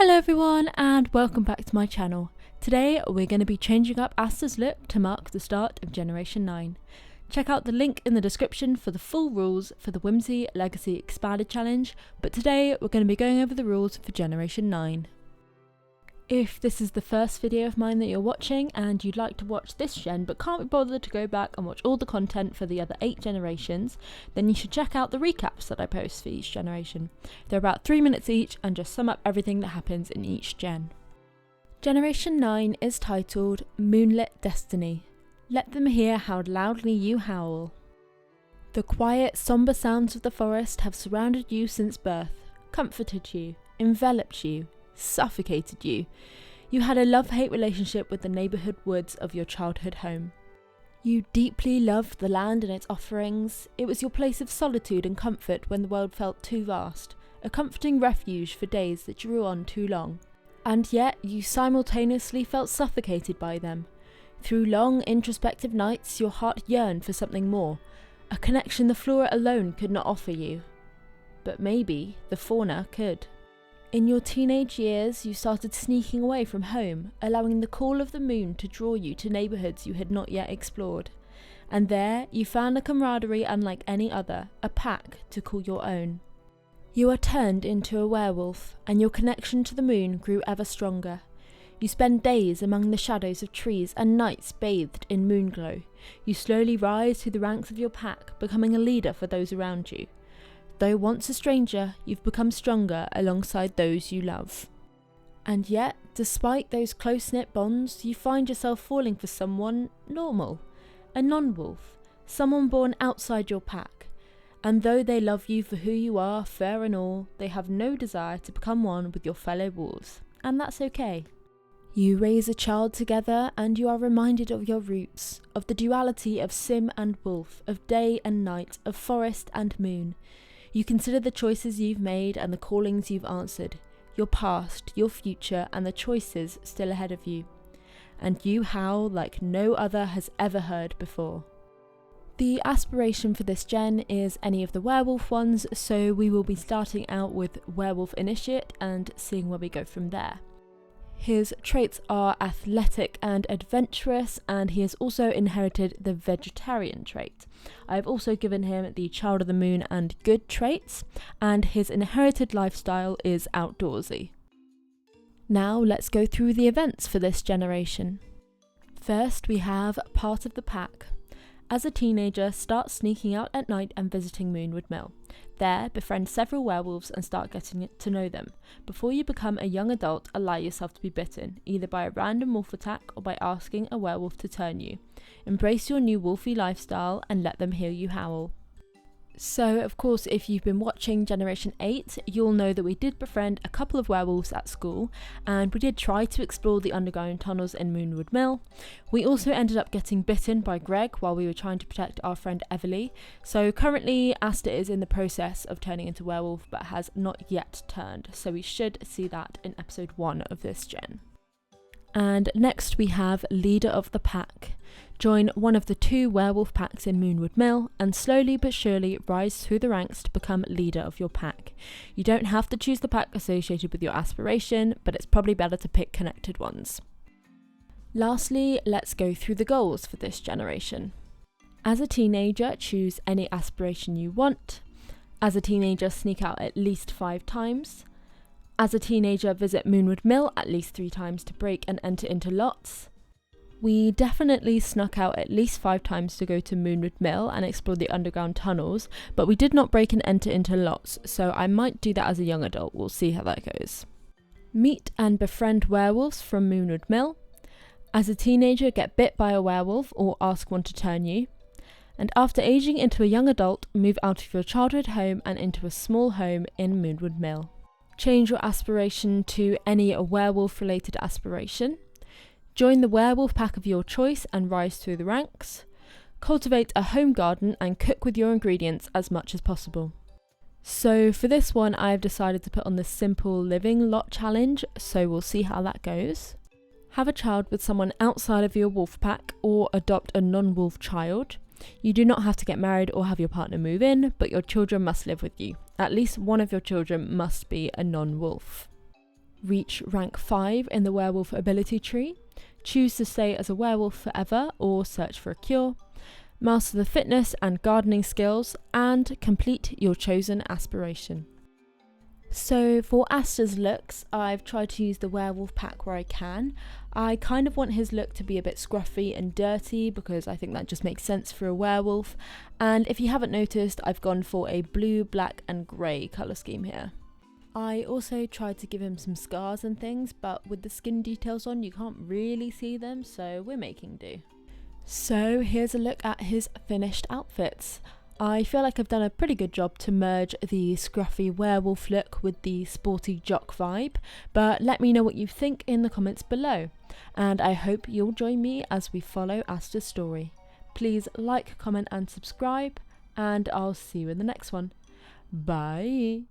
Hello everyone and welcome back to my channel. Today we're going to be changing up Aster's look to mark the start of Generation 9. Check out the link in the description for the full rules for the Whimsy Legacy Expanded Challenge, but today we're going to be going over the rules for Generation 9. If this is the first video of mine that you're watching and you'd like to watch this gen but can't be bothered to go back and watch all the content for the other 8 generations, then you should check out the recaps that I post for each generation. They're about 3 minutes each and just sum up everything that happens in each gen. Generation 9 is titled Moonlit Destiny. Let them hear how loudly you howl. The quiet, sombre sounds of the forest have surrounded you since birth, comforted you, enveloped you, suffocated you. You had a love-hate relationship with the neighbourhood woods of your childhood home. You deeply loved the land and its offerings. It was your place of solitude and comfort when the world felt too vast, a comforting refuge for days that drew on too long. And yet you simultaneously felt suffocated by them. Through long introspective nights your heart yearned for something more, a connection the flora alone could not offer you. But maybe the fauna could. In your teenage years, you started sneaking away from home, allowing the call of the moon to draw you to neighbourhoods you had not yet explored. And there, you found a camaraderie unlike any other, a pack to call your own. You are turned into a werewolf, and your connection to the moon grew ever stronger. You spend days among the shadows of trees and nights bathed in moonglow. You slowly rise through the ranks of your pack, becoming a leader for those around you. Though once a stranger, you've become stronger alongside those you love. And yet, despite those close-knit bonds, you find yourself falling for someone normal, a non-wolf, someone born outside your pack. And though they love you for who you are, fair and all, they have no desire to become one with your fellow wolves, and that's okay. You raise a child together and you are reminded of your roots, of the duality of sim and wolf, of day and night, of forest and moon. You consider the choices you've made and the callings you've answered, your past, your future, and the choices still ahead of you. And you howl like no other has ever heard before. The aspiration for this gen is any of the werewolf ones, so we will be starting out with Werewolf Initiate and seeing where we go from there. His traits are athletic and adventurous, and he has also inherited the vegetarian trait. I have also given him the Child of the Moon and Good traits, and his inherited lifestyle is outdoorsy. Now let's go through the events for this generation. First we have Part of the Pack. As a teenager, start sneaking out at night and visiting Moonwood Mill. There, befriend several werewolves and start getting to know them. Before you become a young adult, allow yourself to be bitten, either by a random wolf attack or by asking a werewolf to turn you. Embrace your new wolfy lifestyle and let them hear you howl. So, of course, if you've been watching Generation 8, you'll know that we did befriend a couple of werewolves at school, and we did try to explore the underground tunnels in Moonwood Mill. We also ended up getting bitten by Greg while we were trying to protect our friend Everly, so currently Aster is in the process of turning into werewolf but has not yet turned, so we should see that in episode 1 of this gen. And next we have Leader of the Pack. Join one of the 2 werewolf packs in Moonwood Mill and slowly but surely rise through the ranks to become leader of your pack. You don't have to choose the pack associated with your aspiration, but it's probably better to pick connected ones. Lastly, let's go through the goals for this generation. As a teenager, choose any aspiration you want. As a teenager, sneak out at least 5 times. As a teenager, visit Moonwood Mill at least 3 times to break and enter into lots. We definitely snuck out at least 5 times to go to Moonwood Mill and explore the underground tunnels, but we did not break and enter into lots, so I might do that as a young adult. We'll see how that goes. Meet and befriend werewolves from Moonwood Mill. As a teenager, get bit by a werewolf or ask one to turn you. And after aging into a young adult, move out of your childhood home and into a small home in Moonwood Mill. Change your aspiration to any werewolf-related aspiration. Join the werewolf pack of your choice and rise through the ranks. Cultivate a home garden and cook with your ingredients as much as possible. So for this one, I've decided to put on the simple living lot challenge, so we'll see how that goes. Have a child with someone outside of your wolf pack or adopt a non-wolf child. You do not have to get married or have your partner move in, but your children must live with you. At least one of your children must be a non-wolf. reach rank 5 in the werewolf ability tree, choose to stay as a werewolf forever or search for a cure, master the fitness and gardening skills, and complete your chosen aspiration. So for Aster's looks, I've tried to use the werewolf pack where I can. I kind of want his look to be a bit scruffy and dirty because I think that just makes sense for a werewolf. And if you haven't noticed, I've gone for a blue, black and grey colour scheme here. I also tried to give him some scars and things, but with the skin details on you can't really see them, so we're making do. So here's a look at his finished outfits. I feel like I've done a pretty good job to merge the scruffy werewolf look with the sporty jock vibe, but let me know what you think in the comments below, and I hope you'll join me as we follow Aster's story. Please like, comment and subscribe, and I'll see you in the next one. Bye!